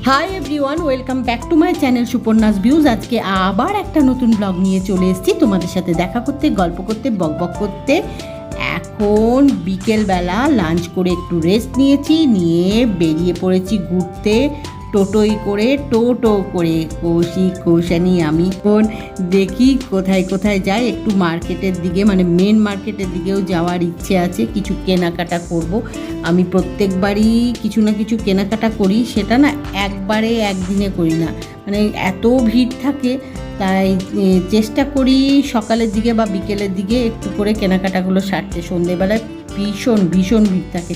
Hi everyone, welcome back to my channel Suparna's views. আজকে আবার একটা নতুন ব্লগ নিয়ে চলে এসেছি তোমাদের সাথে দেখা করতে, গল্প করতে, বকবক করতে। এখন বিকেলবেলা লাঞ্চ করে একটু রেস্ট নিয়ে বেরিয়ে পড়েছি ঘুরতে। টোটো করে কৌশানি আমি কোন দেখি কোথায় কোথায় যাই। একটু মার্কেটের দিকে, মানে মেন মার্কেটের দিকেও যাওয়ার ইচ্ছে আছে, কিছু কেনাকাটা করব। আমি প্রত্যেকবারই কিছু না কিছু কেনাকাটা করি, সেটা না একদিনে করি না, মানে এত ভিড় থাকে। তাই চেষ্টা করি সকালের দিকে বা বিকেলের দিকে একটু করে কেনাকাটাগুলো সারতে। সন্ধেবেলায় ভীষণ ভিড় থাকে।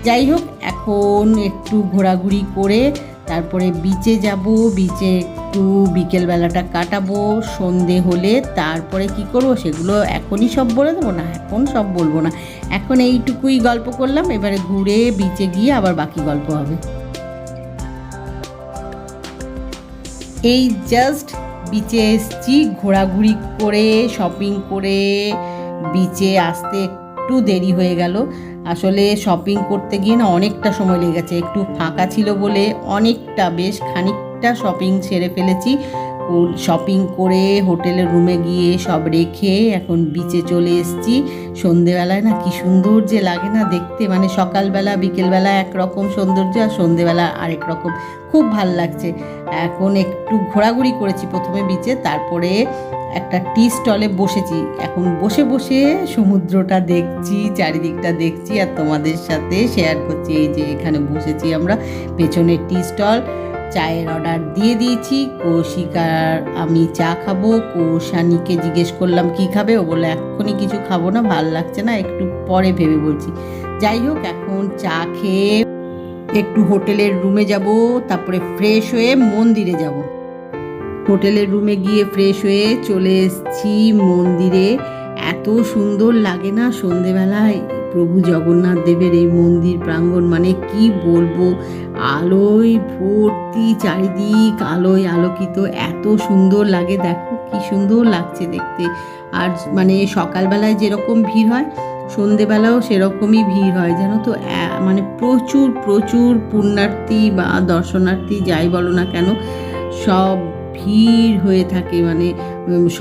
যাই হোক, এখন একটু ঘোরাঘুরি করে তারপরে বিচে যাব। বিচে একটু বিকেলবেলাটা কাটাবো। সন্ধে হলে তারপরে কি করব সেগুলো এখনই সব বলে দেবো না, এখন সব বলবো না। এখন এইটুকুই গল্প করলাম, এবারে ঘুরে বিচে গিয়ে আবার বাকি গল্প হবে। এই জাস্ট বিচে এসছি, ঘোরাঘুরি করে শপিং করে বিচে আসতে একটু দেরি হয়ে গেল। আসলে শপিং করতে গিয়ে না অনেকটা সময় লেগে গেছে। একটু ফাঁকা ছিল বলে বেশ খানিকটা শপিং সেরে ফেলেছি। শপিং করে হোটেলের রুমে গিয়ে সব রেখে এখন বিচে চলে এসেছি। সন্ধেবেলায় না কি সুন্দর যে লাগে না দেখতে, মানে সকালবেলা বিকেলবেলা একরকম সৌন্দর্য আর সন্ধেবেলা আরেক রকম, খুব ভাল লাগছে। এখন একটু ঘোরাঘুরি করেছি প্রথমে বিচে, তারপরে একটা টি স্টলে বসেছি। এখন বসে বসে সমুদ্রটা দেখছি, চারিদিকটা দেখছি আর তোমাদের সাথে শেয়ার করছি। এই যে এখানে বসেছি আমরা, পেছনের টি স্টল। চায়ের অর্ডার দিয়ে দিয়েছি। কৌশিকার আমি চা খাবো, কৌশানীকে জিজ্ঞেস করলাম কি খাবে, ও বললো এক্ষুনি কিছু খাবো না, ভাল লাগছে না, একটু পরে ভেবে বলছি। যাই হোক, এখন চা খেয়ে একটু হোটেলের রুমে যাব, তারপরে ফ্রেশ হয়ে মন্দিরে যাব। হোটেলের রুমে গিয়ে ফ্রেশ হয়ে চলে এসেছি মন্দিরে। এত সুন্দর লাগে না সন্ধেবেলায় প্রভু জগন্নাথ দেবের এই মন্দির প্রাঙ্গণ, মানে কি বলবো, আলোয় ভর্তি, চারিদিক আলোয় আলোকিত, এত সুন্দর লাগে। দেখো কি সুন্দর লাগছে দেখতে। আর মানে সকালবেলায় যেরকম ভিড় হয়, সন্ধেবেলাও সেরকমই ভিড় হয়, জানো তো। মানে প্রচুর পুণ্যার্থী বা দর্শনার্থী যাই বলো না কেন, সব ভিড় হয়ে থাকে। মানে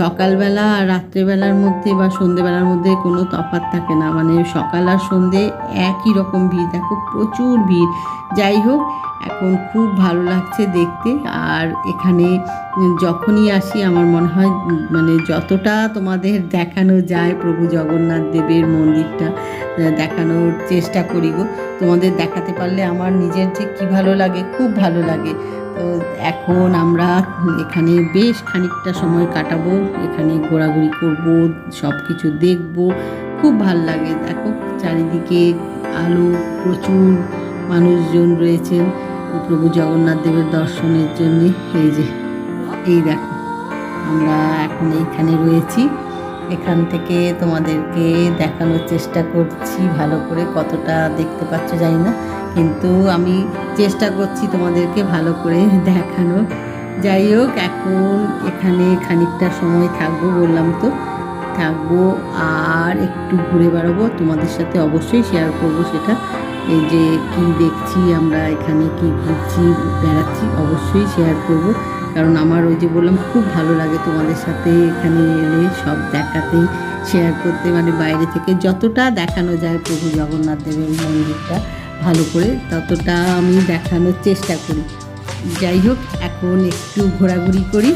সকালবেলা আর রাত্রেবেলার মধ্যে বা সন্ধেবেলার মধ্যে কোনো তফাৎ থাকে না, মানে সকাল আর সন্ধে একই রকম ভিড়, দেখো প্রচুর ভিড়। যাই হোক, এখন খুব ভালো লাগছে দেখতে। আর এখানে যখনই আসি আমার মনে হয় মানে যতটা তোমাদের দেখানো যায় প্রভু জগন্নাথ দেবের মন্দিরটা দেখানোর চেষ্টা করি গো। তোমাদের দেখাতে পারলে আমার নিজের যে কী ভালো লাগে, খুব ভালো লাগে। তো এখন আমরা এখানে বেশ খানিকটা সময় কাটাবো, এখানে ঘোরাঘুরি করব, সব কিছু দেখবো, খুব ভাল লাগে। দেখো চারিদিকে আলো, প্রচুর মানুষজন রয়েছেন প্রভু জগন্নাথ দেবের দর্শনের জন্যে। এই দেখো আমরা এখন এইখানে রয়েছি, এখান থেকে তোমাদেরকে দেখানোর চেষ্টা করছি ভালো করে, কতটা দেখতে পাচ্ছ জানি না, কিন্তু আমি চেষ্টা করছি তোমাদেরকে ভালো করে দেখানোর। যাই হোক, এখন এখানে খানিকটা সময় থাকবো, বললাম তো থাকবো, আর একটু ঘুরে বেড়াবো, তোমাদের সাথে অবশ্যই শেয়ার করবো সেটা। এই যে কি দেখছি আমরা এখানে, কি ঘুরছি বেড়াচ্ছি, অবশ্যই শেয়ার করব, কারণ আমার ওই যে বললাম খুব ভালো লাগে তোমাদের সাথে এখানে এলে সব দেখাতে, শেয়ার করতে, মানে বাইরে থেকে যতটা দেখানো যায় প্রভু জগন্নাথ দেবের মন্দিরটা ভালো করে ততটা আমি দেখানোর চেষ্টা করি। যাই হোক, এখন একটু ঘোরাঘুরি করি।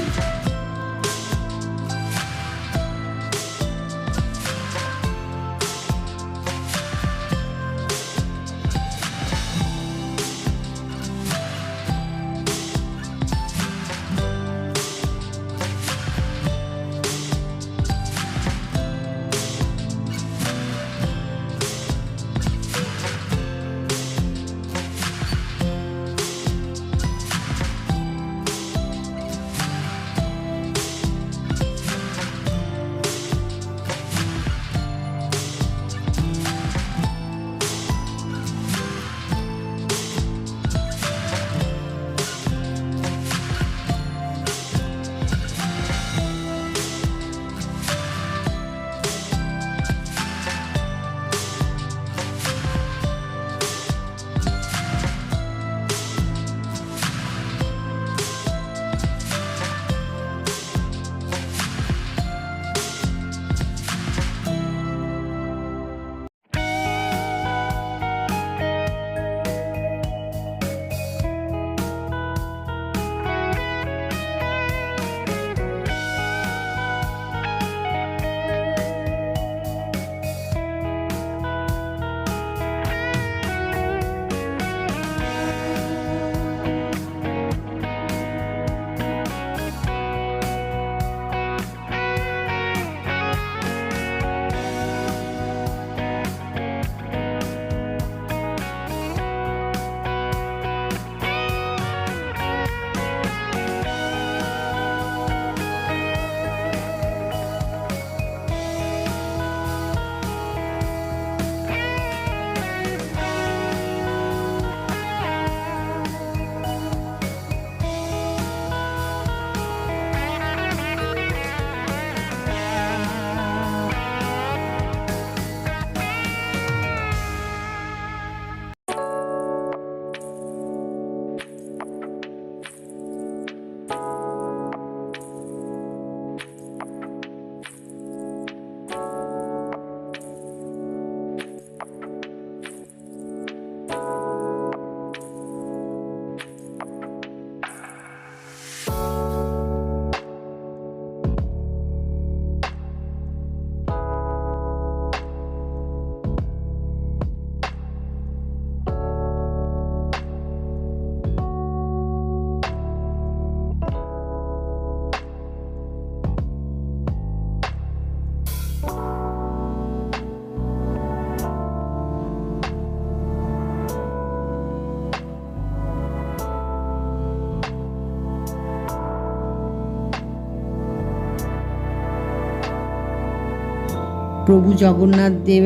প্রভু জগন্নাথ দেব,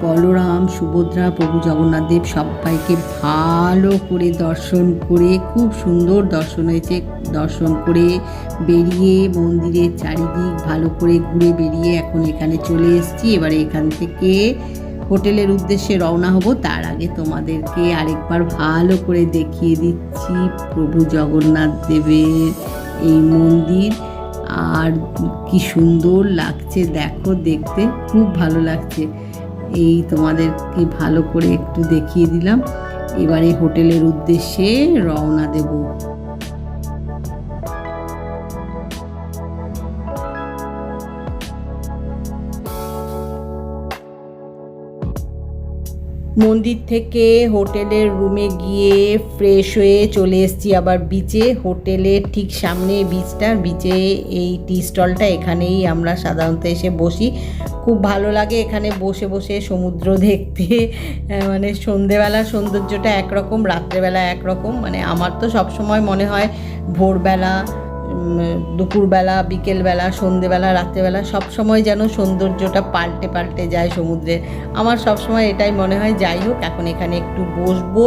বলরাম, সুভদ্রা, প্রভু জগন্নাথ দেব সবাইকে ভালো করে দর্শন করে, খুব সুন্দর দর্শন হয়েছে। দর্শন করে বেরিয়ে মন্দিরের চারিদিক ভালো করে ঘুরে বেরিয়ে এখন এখানে চলে এসেছি। এবারে এখান থেকে হোটেলের উদ্দেশ্যে রওনা হব। তার আগে তোমাদেরকে আরেকবার ভালো করে দেখিয়ে দিচ্ছি প্রভু জগন্নাথ দেবের এই মন্দির। আর কি সুন্দর লাগছে দেখো, দেখতে খুব ভালো লাগছে। এই তোমাদেরকে ভালো করে একটু দেখিয়ে দিলাম। এবারে হোটেলের উদ্দেশ্যে রওনা দেব। মন্দির থেকে হোটেলের রুমে গিয়ে ফ্রেশ হয়ে চলে এসেছি আবার বিচে। হোটেলের ঠিক সামনে বিচে এই টি স্টলটা, এখানেই আমরা সাধারণত এসে বসি। খুব ভালো লাগে এখানে বসে বসে সমুদ্র দেখতে। মানে সন্ধেবেলার সৌন্দর্যটা একরকম, রাত্রেবেলা একরকম। মানে আমার তো সবসময় মনে হয় ভোরবেলা, দুপুরবেলা, বিকেলবেলা, সন্ধেবেলা, রাত্রেবেলা সব সময় যেন সৌন্দর্যটা পাল্টে পাল্টে যায় সমুদ্রে। আমার সব সময় এটাই মনে হয়। যাই হোক, এখন এখানে একটু বসবো,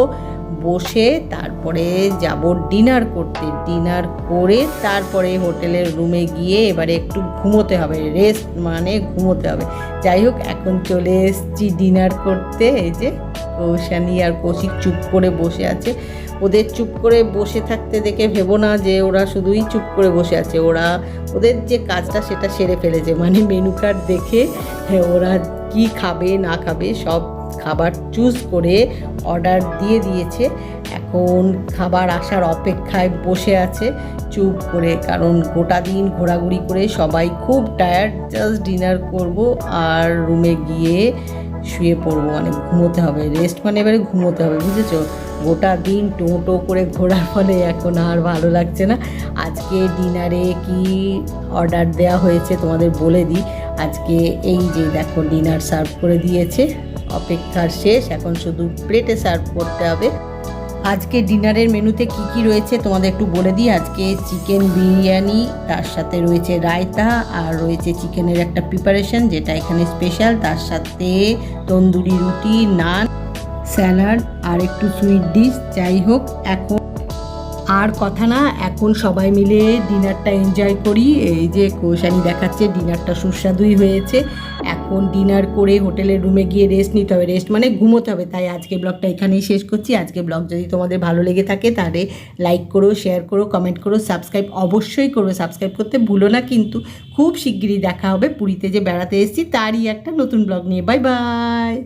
বসে তারপরে যাব ডিনার করতে। ডিনার করে তারপরে হোটেলের রুমে গিয়ে এবারে একটু ঘুমোতে হবে, রেস্ট মানে ঘুমোতে হবে। যাই হোক, এখন চলে এসেছি ডিনার করতে। এই যে কৌশানি আর কৌশিক চুপ করে বসে আছে। ওদের চুপ করে বসে থাকতে দেখে ভেবো না যে ওরা শুধুই চুপ করে বসে আছে। ওদের যে কাজটা সেটা সেরে ফেলেছে। মানে মেনু কার্ড দেখে ওরা কি খাবে না খাবে সব খাবার চুজ করে অর্ডার দিয়ে দিয়েছে। এখন খাবার আসার অপেক্ষায় বসে আছে চুপ করে, কারণ গোটা দিন ঘোরাঘুরি করে সবাই খুব টায়ার্ড। জাস্ট ডিনার করব আর রুমে গিয়ে শুয়ে পড়বো, মানে ঘুমোতে হবে। রেস্ট মানে এবারে ঘুমোতে হবে, বুঝেছো? গোটা দিন টোটো করে ঘোরার ফলে এখন আর ভালো লাগছে না। আজকে ডিনারে কি অর্ডার দেওয়া হয়েছে তোমাদের বলে দিই। আজকে এই যে দেখো ডিনার সার্ভ করে দিয়েছে, অপেক্ষার শেষ, এখন শুধু প্লেটে সার্ভ করতে হবে। আজকে ডিনারের মেনুতে কি কি রয়েছে তোমাদের একটু বলে দিই। আজকে চিকেন বিরিয়ানি, তার সাথে রয়েছে রায়তা, আর রয়েছে চিকেনের একটা প্রিপারেশন যেটা এখানে স্পেশাল, তার সাথে তন্দুরি রুটি, নান, স্যালাড আর একটু সুইট ডিশ। যাই হোক, এখন আর কথা না, এখন সবাই মিলে ডিনারটা এনজয় করি। এই যে কৌশানি দেখাচ্ছে ডিনারটা সুস্বাদুই হয়েছে। এখন ডিনার করে হোটেলের রুমে গিয়ে রেস্ট নিতে হবে, রেস্ট মানে ঘুমোতে হবে। তাই আজকে ব্লগটা এখানেই শেষ করছি। আজকে ব্লগ যদি তোমাদের ভালো লেগে থাকে তাহলে লাইক করো, শেয়ার করো, কমেন্ট করো, সাবস্ক্রাইব অবশ্যই করো। সাবস্ক্রাইব করতে ভুলো না কিন্তু। খুব শিগগিরই দেখা হবে পুরীতে যে বেড়াতে এসেছি তারই একটা নতুন ব্লগ নিয়ে। Bye bye.